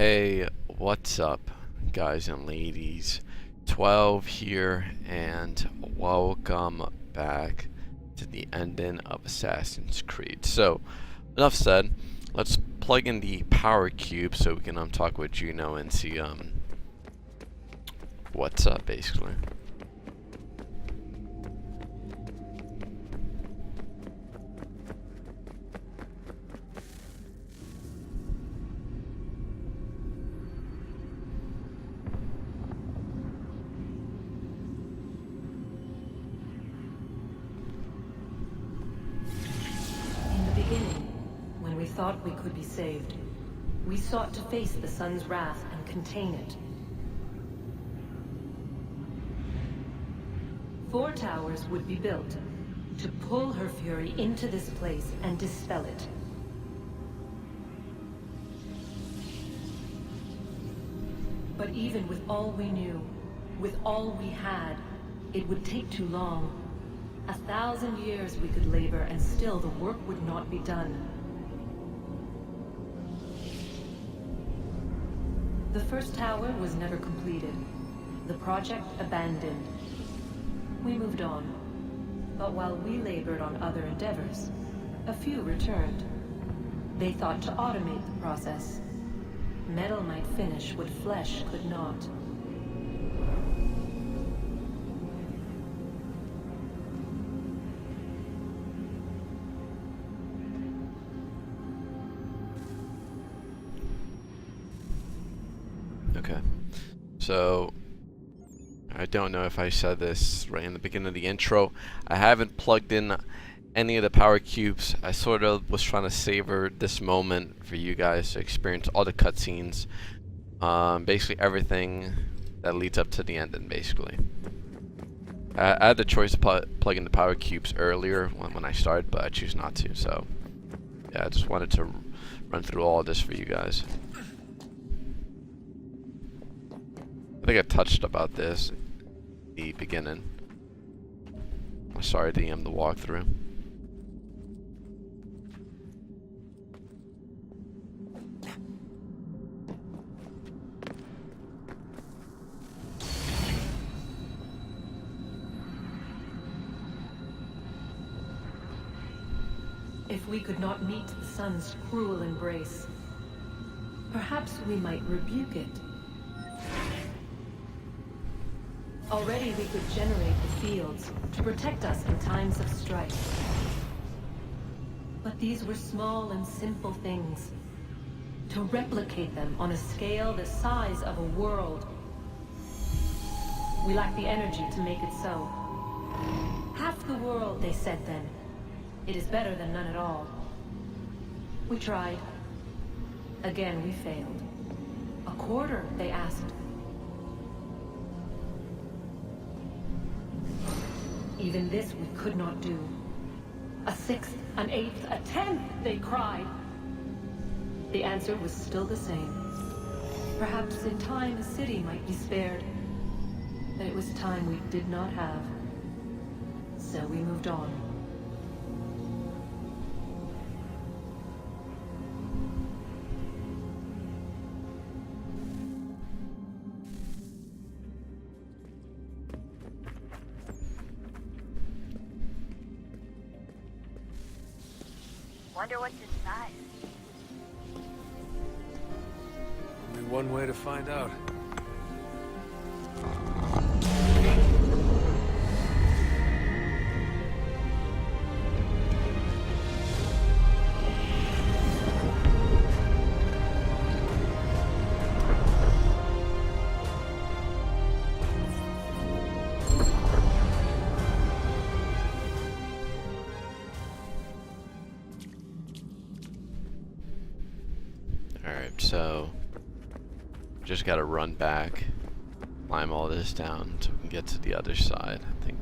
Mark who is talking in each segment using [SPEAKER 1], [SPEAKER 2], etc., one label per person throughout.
[SPEAKER 1] Hey, what's up, guys and ladies? 12 here, and welcome back to the ending of Assassin's Creed. So, enough said. Let's plug in the power cube so we can talk with Juno and see what's up, basically.
[SPEAKER 2] We thought we could be saved. We sought to face the sun's wrath and contain it. 4 towers would be built to pull her fury into this place and dispel it. But even with all we knew, with all we had, it would take too long. 1,000 years we could labor and still the work would not be done. The first tower was never completed. The project abandoned. We moved on. But while we labored on other endeavors, a few returned. They thought to automate the process. Metal might finish what flesh could not.
[SPEAKER 1] Okay, so I don't know if I said this right in the beginning of the intro. I haven't plugged in any of the power cubes. I sort of was trying to savor this moment for you guys to experience all the cutscenes, basically everything that leads up to the ending. Basically, I had the choice to plug in the power cubes earlier when I started, but I choose not to. So yeah, I just wanted to run through all of this for you guys. I think I touched about this at the beginning. I'm sorry to the walkthrough.
[SPEAKER 2] If we could not meet the sun's cruel embrace, perhaps we might rebuke it. Already we could generate the fields to protect us in times of strife. But these were small and simple things. To replicate them on a scale the size of a world, we lack the energy to make it so. Half the world, they said then. It is better than none at all. We tried. Again, we failed. A quarter, they asked. Even this we could not do. A 6th, an 8th, a 10th, they cried. The answer was still the same. Perhaps in time a city might be spared. But it was time we did not have. So we moved on.
[SPEAKER 3] Wonder what's inside.
[SPEAKER 4] Only one way to find out.
[SPEAKER 1] Alright, so just gotta run back, climb all this down so we can get to the other side, I think.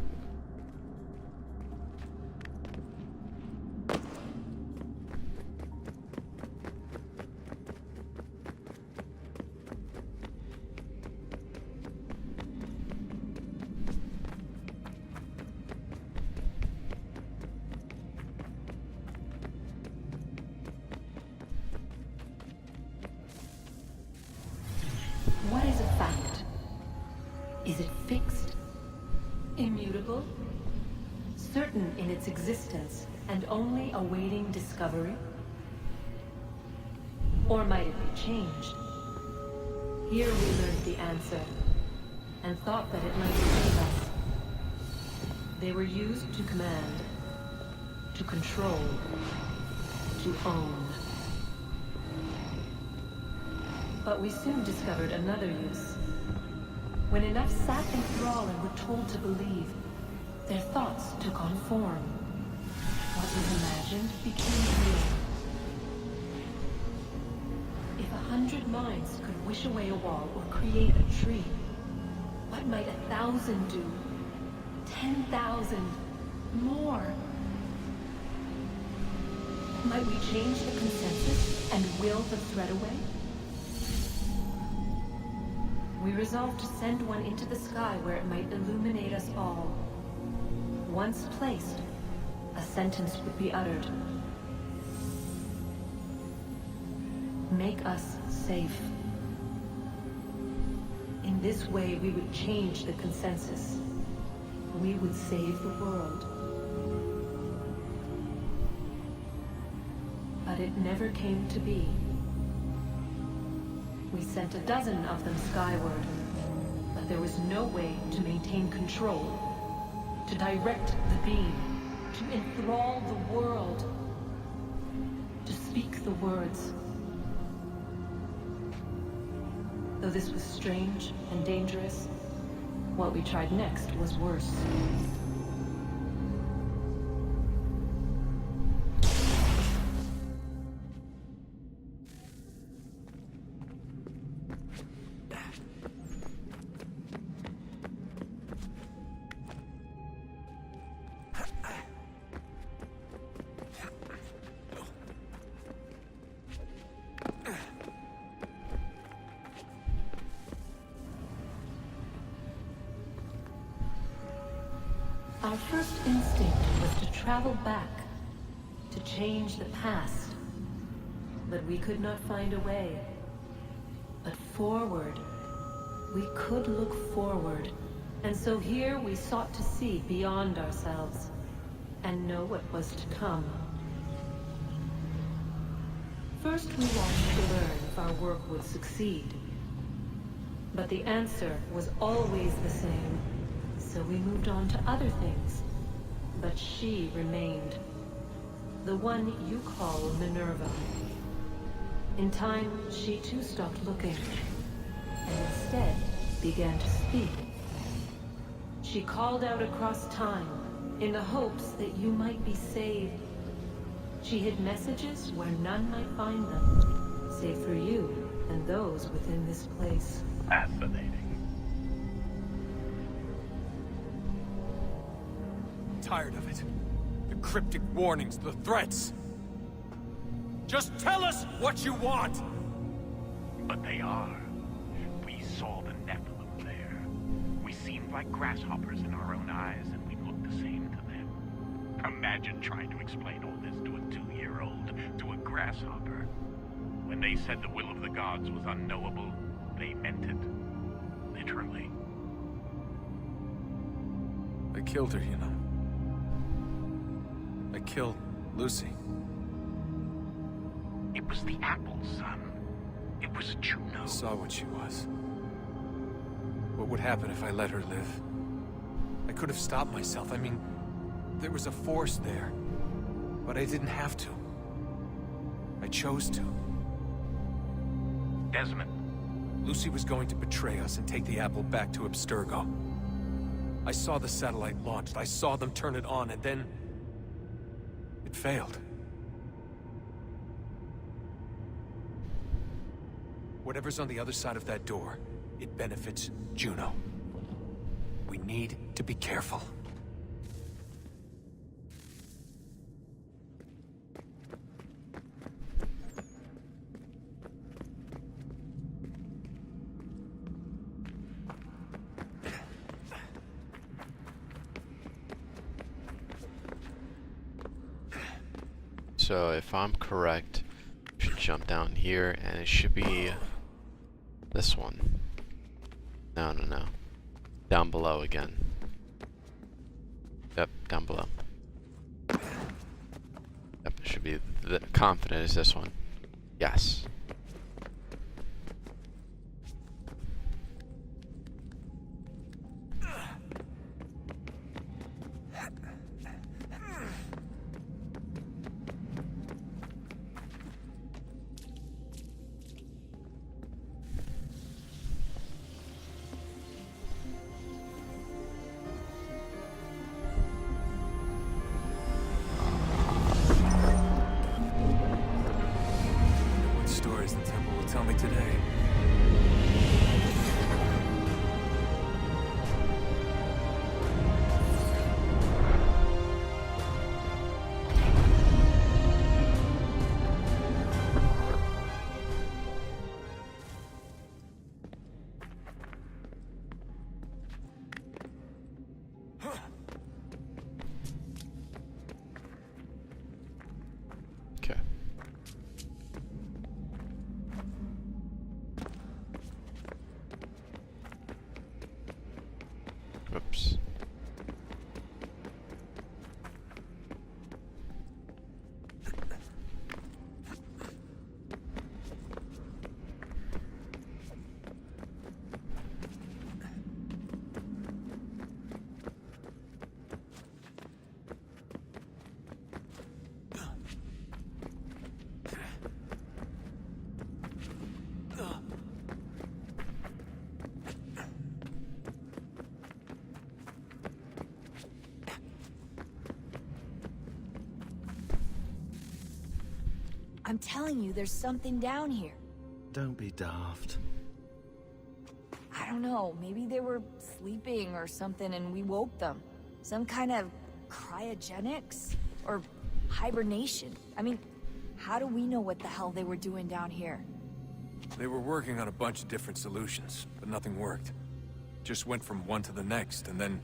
[SPEAKER 2] fixed, immutable, certain in its existence and only awaiting discovery? Or might it be changed? Here we learned the answer, and thought that it might save us. They were used to command, to control, to own. But we soon discovered another use. When enough sat in thrall and were told to believe, their thoughts took on form. What was imagined became real. If 100 minds could wish away a wall or create a tree, what might 1,000 do? 10,000? More? Might we change the consensus and will the threat away? We resolved to send one into the sky where it might illuminate us all. Once placed, a sentence would be uttered. Make us safe. In this way, we would change the consensus. We would save the world. But it never came to be. We sent a dozen of them skyward, but there was no way to maintain control, to direct the beam, to enthrall the world, to speak the words. Though this was strange and dangerous, what we tried next was worse. Our first instinct was to travel back, to change the past. But we could not find a way. But forward, we could look forward. And so here we sought to see beyond ourselves, and know what was to come. First we watched to learn if our work would succeed. But the answer was always the same. So we moved on to other things. But she remained. The one you call Minerva. In time, she too stopped looking, and instead began to speak. She called out across time, in the hopes that you might be saved. She hid messages where none might find them, save for you and those within this place.
[SPEAKER 3] Fascinating.
[SPEAKER 4] Tired of it. The cryptic warnings, the threats. Just tell us what you want!
[SPEAKER 3] But they are. We saw the Nephilim there. We seemed like grasshoppers in our own eyes, and we looked the same to them. Imagine trying to explain all this to a 2-year-old, to a grasshopper. When they said the will of the gods was unknowable, they meant it. Literally.
[SPEAKER 4] I killed her, you know. I killed Lucy.
[SPEAKER 3] It was the apple, son. It was Juno.
[SPEAKER 4] I saw what she was. What would happen if I let her live? I could have stopped myself. I mean, there was a force there. But I didn't have to. I chose to.
[SPEAKER 3] Desmond.
[SPEAKER 4] Lucy was going to betray us and take the apple back to Abstergo. I saw the satellite launched. I saw them turn it on, and then it failed. Whatever's on the other side of that door, it benefits Juno. We need to be careful.
[SPEAKER 1] So if I'm correct, I should jump down here and it should be this one. No. down below again. Yep, down below. Yep, should be confident is this one. Yes.
[SPEAKER 4] What stories the temple will tell me today?
[SPEAKER 1] Okay. Oops.
[SPEAKER 5] I'm telling you, there's something down here.
[SPEAKER 6] Don't be daft.
[SPEAKER 5] I don't know, maybe they were sleeping or something and we woke them. Some kind of cryogenics? Or hibernation? I mean, how do we know what the hell they were doing down here?
[SPEAKER 4] They were working on a bunch of different solutions, but nothing worked. Just went from one to the next, and then...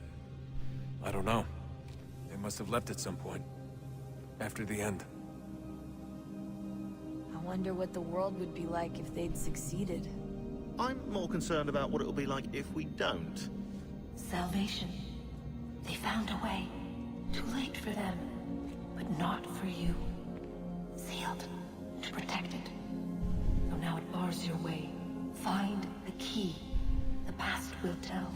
[SPEAKER 4] I don't know. They must have left at some point. After the end.
[SPEAKER 5] I wonder what the world would be like if they'd succeeded.
[SPEAKER 6] I'm more concerned about what it'll be like if we don't.
[SPEAKER 2] Salvation. They found a way. Too late for them, but not for you. Sealed to protect it. So now it bars your way. Find the key. The past will tell.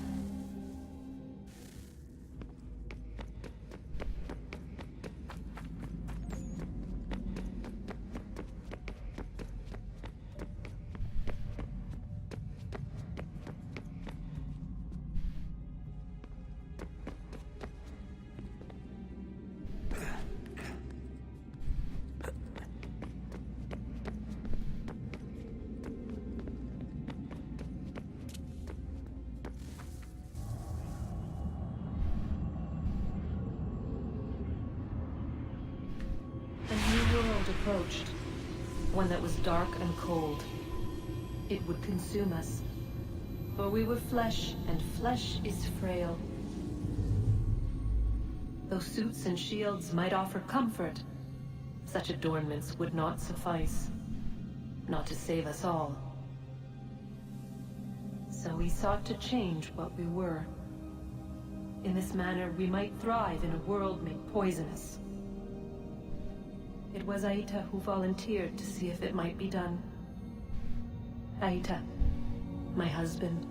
[SPEAKER 2] A new world approached. One that was dark and cold. It would consume us. For we were flesh, and flesh is frail. Though suits and shields might offer comfort, such adornments would not suffice. Not to save us all. So we sought to change what we were. In this manner, we might thrive in a world made poisonous. It was Aita who volunteered to see if it might be done. Aita, my husband,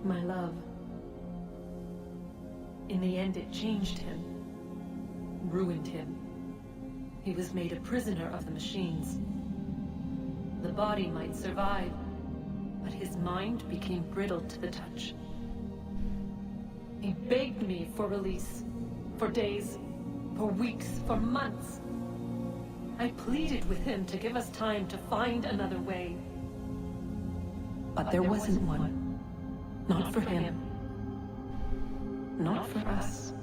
[SPEAKER 2] my love. In the end, it changed him, ruined him. He was made a prisoner of the machines. The body might survive, but his mind became brittle to the touch. He begged me for release, for days, for weeks, for months. I pleaded with him to give us time to find another way. But there wasn't one. Not for him. Not for us.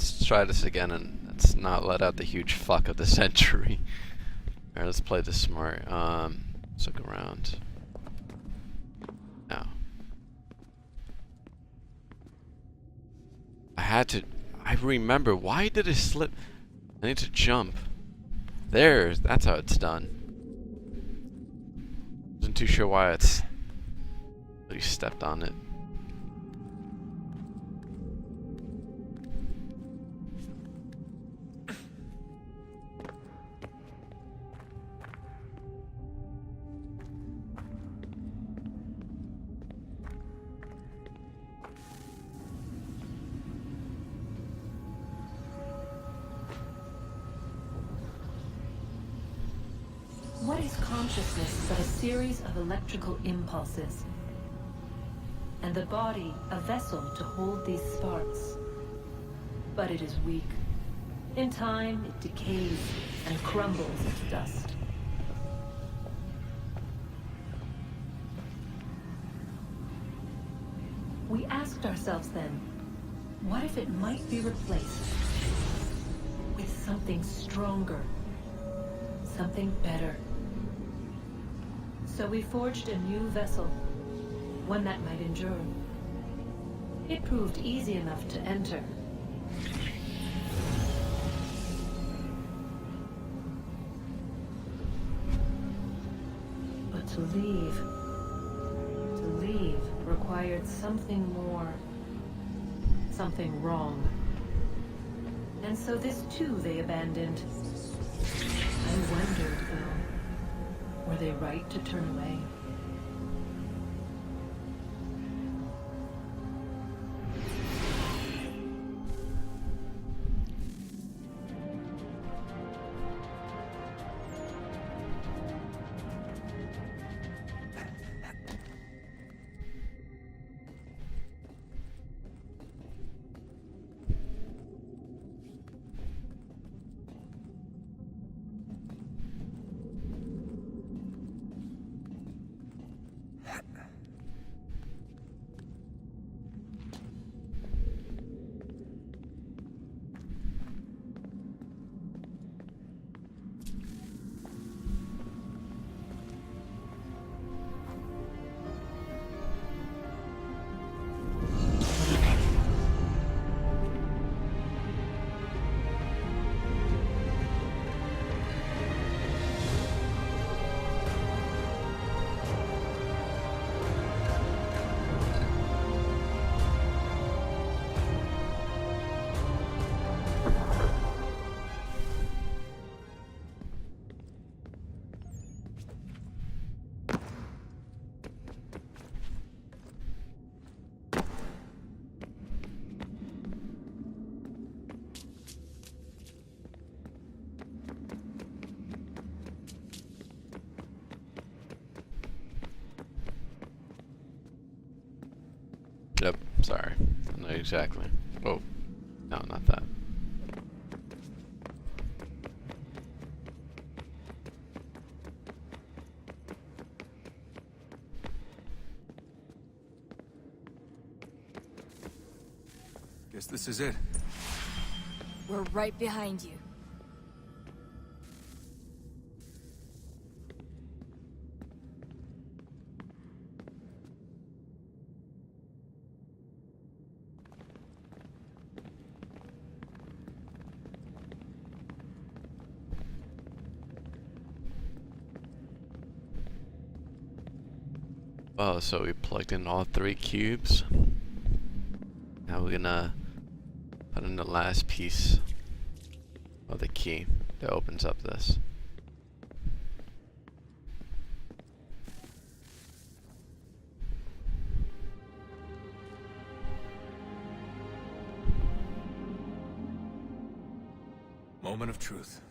[SPEAKER 1] let's try this again and let's not let out the huge fuck of the century. Alright, let's play this smart. Let's look around. No. I remember, why did it slip? I need to jump. That's how it's done. Wasn't too sure why it's... You stepped on it.
[SPEAKER 2] What is consciousness but a series of electrical impulses? And the body a vessel to hold these sparks. But it is weak. In time, it decays and crumbles to dust. We asked ourselves then, what if it might be replaced with something stronger, something better? So we forged a new vessel, one that might endure. It proved easy enough to enter. But to leave required something more, something wrong. And so this too they abandoned. I wondered, though, were they right to turn away?
[SPEAKER 1] Yep, sorry. I know exactly. Oh, no, not that.
[SPEAKER 4] Guess this is it.
[SPEAKER 5] We're right behind you.
[SPEAKER 1] Oh, so we plugged in all 3 cubes. Now we're gonna put in the last piece of the key that opens up this.
[SPEAKER 4] Moment of truth.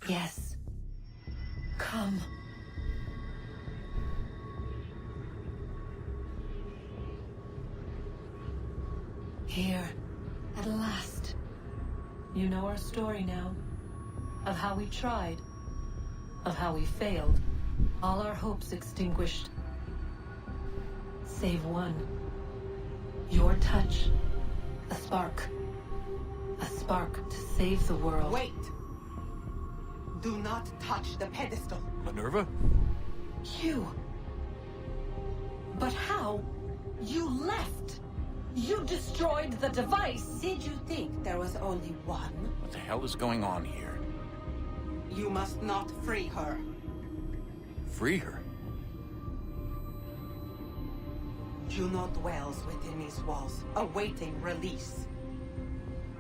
[SPEAKER 2] Yes. Come. Here, at last. You know our story now. Of how we tried. Of how we failed. All our hopes extinguished. Save one. Your touch. A spark. A spark to save the world.
[SPEAKER 7] Wait! Do not touch the pedestal.
[SPEAKER 4] Minerva?
[SPEAKER 2] You. But how? You left. You destroyed the device.
[SPEAKER 7] Did you think there was only one?
[SPEAKER 3] What the hell is going on here?
[SPEAKER 7] You must not free her.
[SPEAKER 4] Free her?
[SPEAKER 7] Juno dwells within these walls, awaiting release.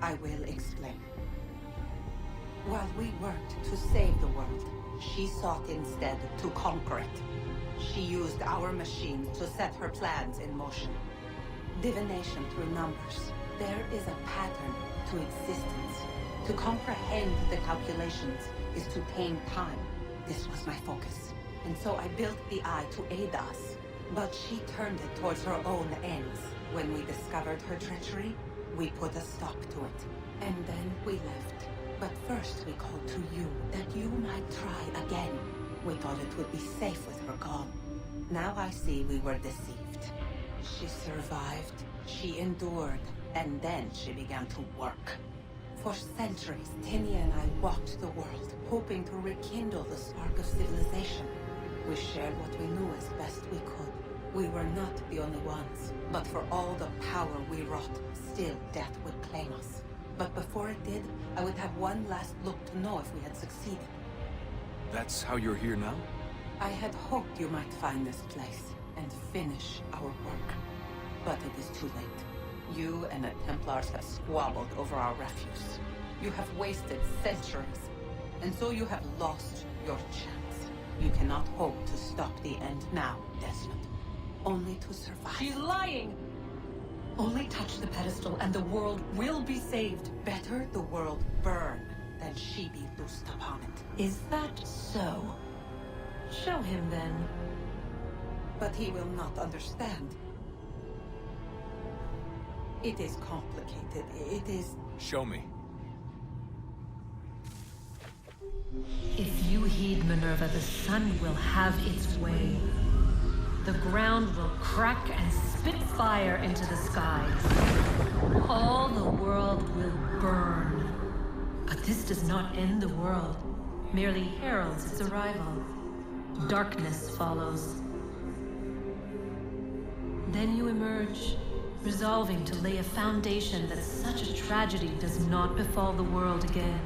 [SPEAKER 7] I will explain. While we worked to save the world, she sought instead to conquer it. She used our machine to set her plans in motion. Divination through numbers. There is a pattern to existence. To comprehend the calculations is to tame time. This was my focus. And so I built the eye to aid us. But she turned it towards her own ends. When we discovered her treachery, we put a stop to it. And then we left. But first we called to you, that you might try again. We thought it would be safe with her gone. Now I see we were deceived. She survived, she endured, and then she began to work. For centuries, Tinia and I walked the world, hoping to rekindle the spark of civilization. We shared what we knew as best we could. We were not the only ones, but for all the power we wrought, still death would claim us. But before it did, I would have one last look to know if we had succeeded.
[SPEAKER 4] That's how you're here now?
[SPEAKER 7] I had hoped you might find this place and finish our work. But it is too late. You and the Templars have squabbled over our refuse. You have wasted centuries, and so you have lost your chance. You cannot hope to stop the end now, Desmond. Only to survive.
[SPEAKER 2] She's lying! Only touch the pedestal and the world will be saved.
[SPEAKER 7] Better the world burn than she be loosed upon it.
[SPEAKER 2] Is that so? Show him then.
[SPEAKER 7] But he will not understand. It is complicated. It is...
[SPEAKER 4] Show me.
[SPEAKER 2] If you heed Minerva, the sun will have its way. The ground will crack and spit fire into the skies. All the world will burn. But this does not end the world, merely heralds its arrival. Darkness follows. Then you emerge, resolving to lay a foundation that such a tragedy does not befall the world again.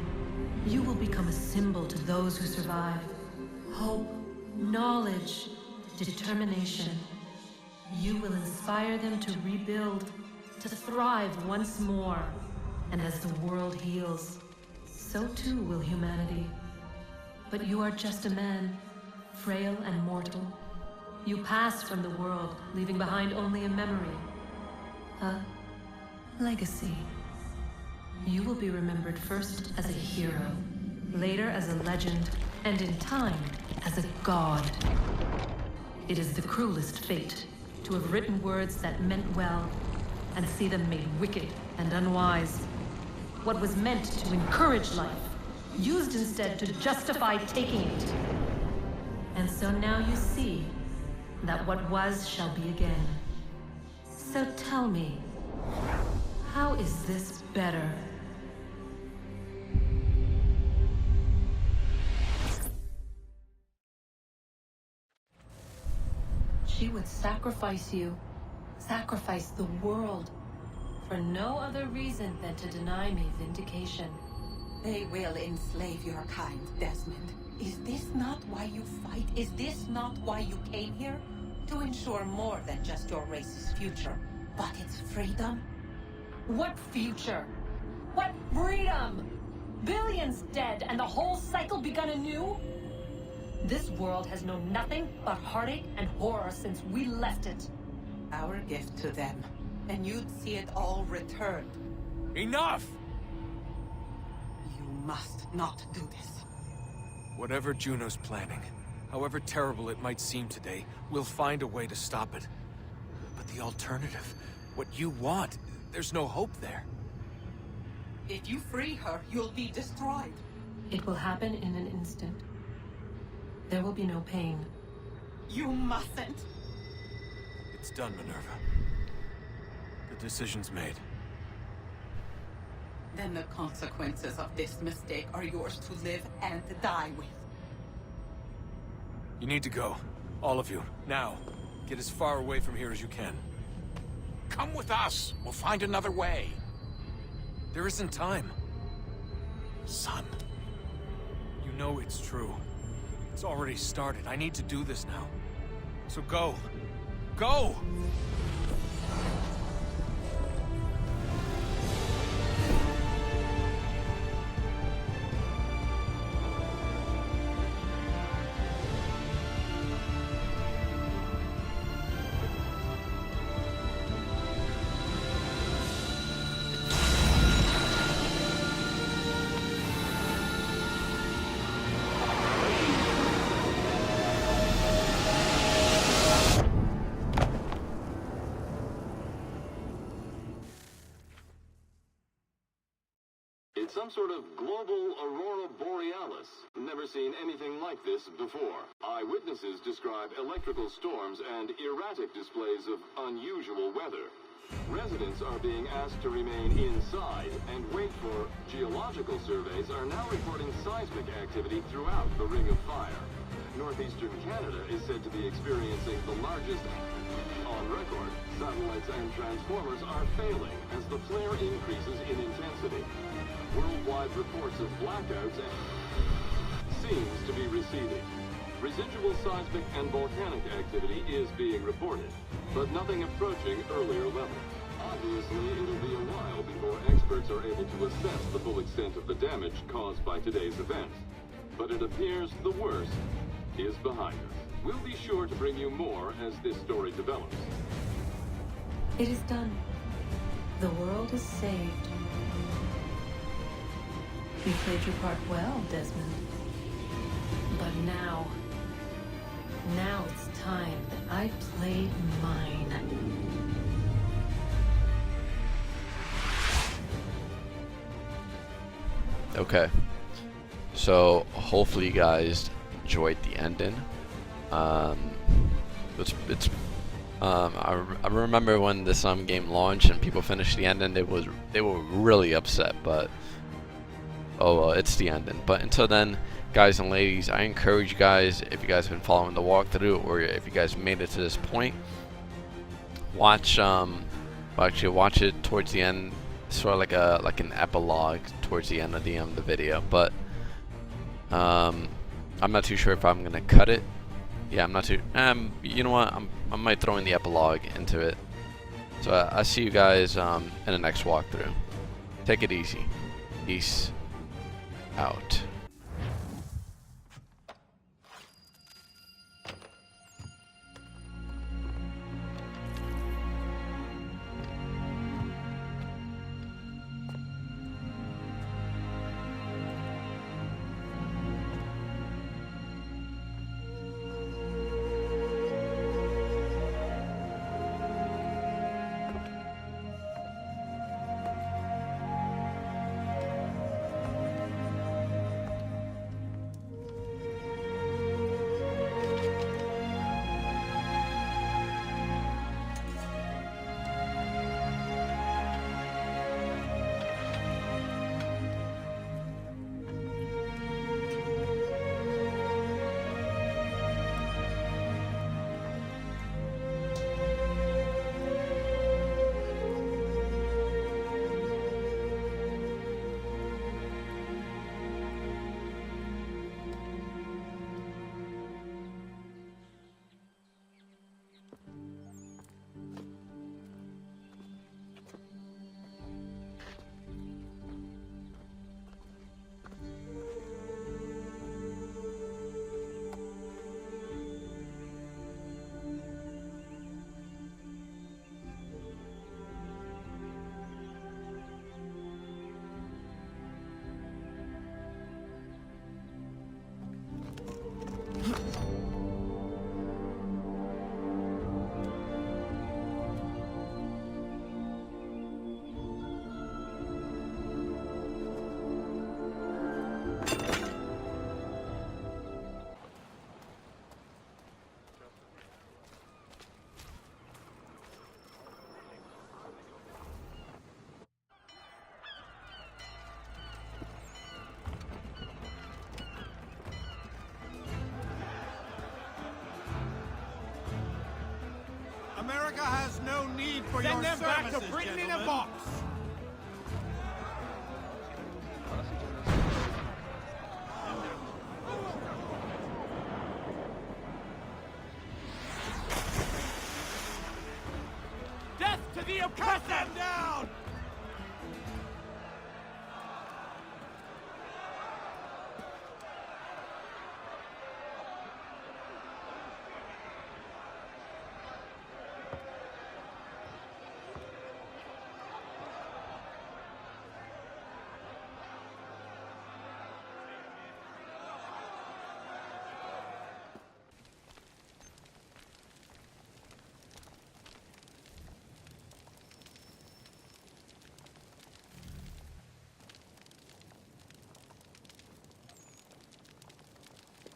[SPEAKER 2] You will become a symbol to those who survive. Hope, knowledge, determination. You will inspire them to rebuild, to thrive once more. And as the world heals, so too will humanity. But you are just a man, frail and mortal. You pass from the world, leaving behind only a memory. A legacy. You will be remembered first as a hero, later as a legend, and in time, as a god. It is the cruelest fate, to have written words that meant well, and see them made wicked and unwise. What was meant to encourage life, used instead to justify taking it. And so now you see that what was shall be again. So tell me, how is this better? She would sacrifice you, sacrifice the world, for no other reason than to deny me vindication.
[SPEAKER 7] They will enslave your kind, Desmond. Is this not why you fight? Is this not why you came here? To ensure more than just your race's future, but its freedom?
[SPEAKER 2] What future? What freedom? Billions dead and the whole cycle begun anew? This world has known nothing but heartache and horror since we left it.
[SPEAKER 7] Our gift to them, and you'd see it all returned.
[SPEAKER 4] Enough!
[SPEAKER 7] You must not do this.
[SPEAKER 4] Whatever Juno's planning, however terrible it might seem today, we'll find a way to stop it. But the alternative, what you want, there's no hope there.
[SPEAKER 7] If you free her, you'll be destroyed.
[SPEAKER 2] It will happen in an instant. There will be no pain.
[SPEAKER 7] You mustn't.
[SPEAKER 4] It's done, Minerva. The decision's made.
[SPEAKER 7] Then the consequences of this mistake are yours to live and die with.
[SPEAKER 4] You need to go. All of you. Now. Get as far away from here as you can.
[SPEAKER 3] Come with us. We'll find another way.
[SPEAKER 4] There isn't time.
[SPEAKER 3] Son.
[SPEAKER 4] You know it's true. It's already started. I need to do this now. So go. Go!
[SPEAKER 8] It's some sort of global aurora borealis. Never seen anything like this before. Eyewitnesses describe electrical storms and erratic displays of unusual weather. Residents are being asked to remain inside and wait for geological surveys are now reporting seismic activity throughout the Ring of Fire. Northeastern Canada is said to be experiencing the largest on record. Satellites and transformers are failing as the flare increases in intensity. Worldwide reports of blackouts seems to be receding. Residual seismic and volcanic activity is being reported, but nothing approaching earlier levels. Obviously, it'll be a while before experts are able to assess the full extent of the damage caused by today's event. But it appears the worst is behind us. We'll be sure to bring you more as this story develops.
[SPEAKER 2] It is done. The world is saved. You played your part well, Desmond. But now it's time that I played mine.
[SPEAKER 1] Okay. So hopefully you guys enjoyed the ending. I remember when this game launched and people finished the ending, they were really upset, but oh well, it's the ending. But until then, guys and ladies, I encourage you guys, if you guys have been following the walkthrough or if you guys made it to this point, watch watch it towards the end, sort of like an epilogue towards the end of the video. But I'm not too sure if I'm gonna cut it. Yeah, I'm not too. You know what? I might throw in the epilogue into it. So I'll see you guys in the next walkthrough. Take it easy. Peace out.
[SPEAKER 9] America has no need for your services, back to Britain in a box! Death to the oppressor! Cut them down!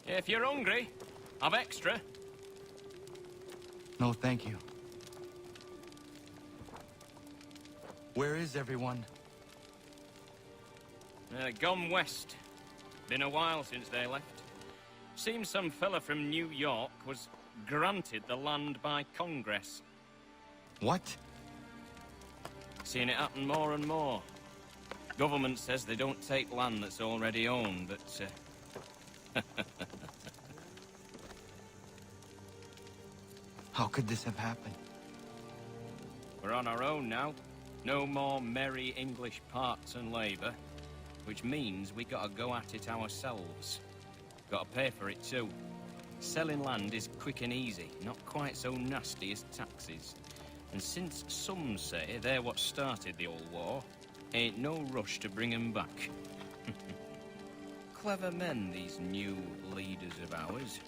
[SPEAKER 10] If you're hungry, have extra.
[SPEAKER 11] No, thank you. Where is everyone?
[SPEAKER 10] Gone west. Been a while since they left. Seems some fella from New York was granted the land by Congress.
[SPEAKER 11] What?
[SPEAKER 10] Seen it happen more and more. Government says they don't take land that's already owned, but
[SPEAKER 11] How could this have happened?
[SPEAKER 10] we're on our own now. No more merry English parts and labour, which means we gotta go at it ourselves. Gotta pay for it too. Selling land is quick and easy, not quite so nasty as taxes. And since some say they're what started the old war, ain't no rush to bring 'em back. Clever men, these new leaders of ours.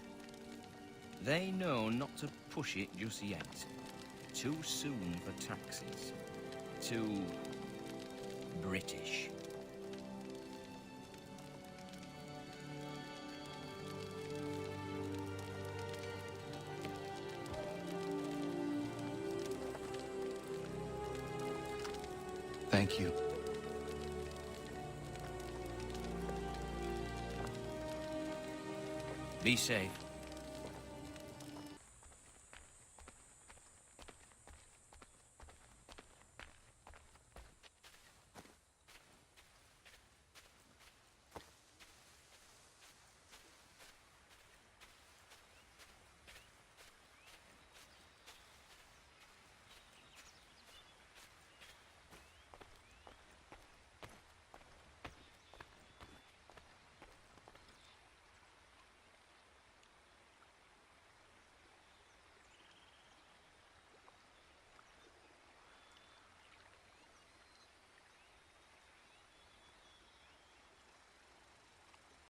[SPEAKER 10] They know not to push it just yet. Too soon for taxes. Too British.
[SPEAKER 11] Thank you.
[SPEAKER 10] Be safe.